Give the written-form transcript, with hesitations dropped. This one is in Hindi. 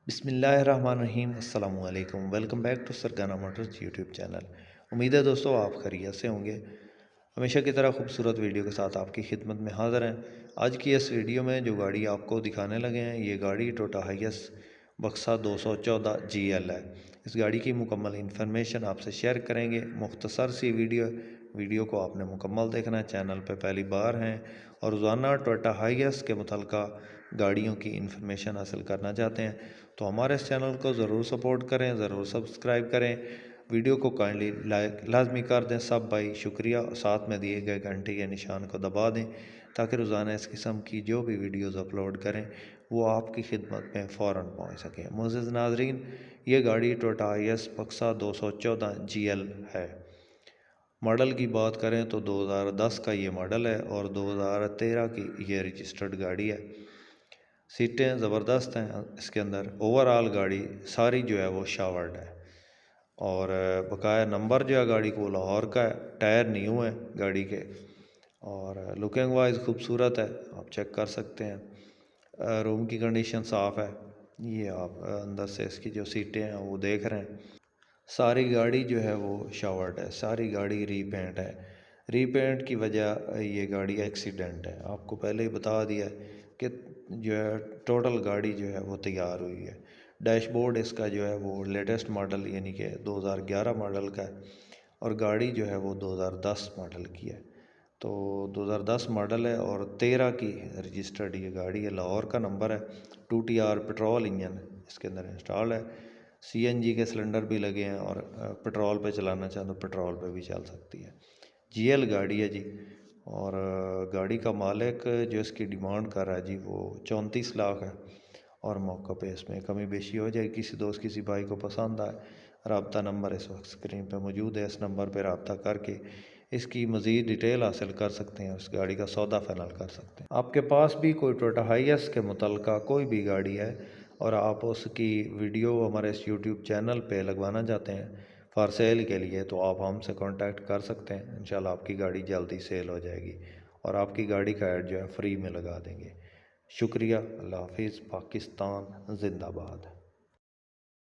बिस्मिल्लाहिर्रहमानिर्रहीम अस्सलाम वालेकुम। वेलकम बैक टू सरगना मोटर्स यूट्यूब चैनल। उम्मीद है दोस्तों आप खैरियत से होंगे। हमेशा की तरह खूबसूरत वीडियो के साथ आपकी खिदमत में हाज़िर हैं। आज की इस वीडियो में जो गाड़ी आपको दिखाने लगे हैं ये गाड़ी टोयोटा हाइएस बक्सा 214 GL है। इस गाड़ी की मुकम्मल इन्फॉर्मेशन आपसे शेयर करेंगे। मुख्तसर सी वीडियो को आपने मुकम्मल देखना है। चैनल पर पहली बार हैं और रोज़ाना टोयोटा हाइएस के मुतल्लिका गाड़ियों की इन्फॉर्मेशन हासिल करना चाहते हैं तो हमारे इस चैनल को ज़रूर सपोर्ट करें, ज़रूर सब्सक्राइब करें। वीडियो को काइंडली लाइक लाजमी कर दें सब भाई, शुक्रिया। साथ में दिए गए घंटे के निशान को दबा दें ताकि रोज़ाना इस किस्म की जो भी वीडियोज़ अपलोड करें वो आपकी खिदमत में फ़ौरन पहुँच सकें। मुअज़्ज़िज़ नाज़रीन, ये गाड़ी टोयोटा हाइएस बक्सा 214 GL है। मॉडल की बात करें तो 2010 का ये मॉडल है और 2013 की ये रजिस्टर्ड गाड़ी है। सीटें ज़बरदस्त हैं इसके अंदर। ओवरऑल गाड़ी सारी जो है वो शावर्ड है और बकाया नंबर जो है गाड़ी को लाहौर का है। टायर न्यू है गाड़ी के और लुकिंग वाइज खूबसूरत है, आप चेक कर सकते हैं। रूम की कंडीशन साफ़ है। ये आप अंदर से इसकी जो सीटें हैं वो देख रहे हैं। सारी गाड़ी जो है वो शावर्ड है, सारी गाड़ी रीपेंट है। रीपेंट की वजह ये गाड़ी एक्सीडेंट है। आपको पहले ही बता दिया है कि जो है टोटल गाड़ी जो है वो तैयार हुई है। डैशबोर्ड इसका जो है वो लेटेस्ट मॉडल यानी कि 2011 मॉडल का है और गाड़ी जो है वो 2010 मॉडल की है। तो 2010 मॉडल है और 13 की रजिस्टर्ड ये गाड़ी है। लाहौर का नंबर है। 2TR पेट्रोल इंजन इसके अंदर इंस्टॉल है। CNG के सिलेंडर भी लगे हैं और पेट्रोल पे चलाना चाहें तो पेट्रोल पे भी चल सकती है। GL गाड़ी है जी। और गाड़ी का मालिक जो इसकी डिमांड कर रहा है जी वो 34 लाख है और मौके पे इसमें कमी बेशी हो जाएगी। किसी दोस्त किसी भाई को पसंद आए, रब्ता नंबर इस वक्त स्क्रीन पे मौजूद है। इस नंबर पर रब्ता करके इसकी मज़ीद डिटेल हासिल कर सकते हैं, उस गाड़ी का सौदा फाइनल कर सकते हैं। आपके पास भी कोई टोयोटा हाइएस के मुतल्लिका कोई भी गाड़ी है और आप उसकी वीडियो हमारे इस यूट्यूब चैनल पे लगवाना चाहते हैं फॉर सेल के लिए तो आप हमसे कांटेक्ट कर सकते हैं। इंशाल्लाह आपकी गाड़ी जल्दी सेल हो जाएगी और आपकी गाड़ी का ऐड जो है फ्री में लगा देंगे। शुक्रिया। अल्लाह हाफिज़। पाकिस्तान जिंदाबाद।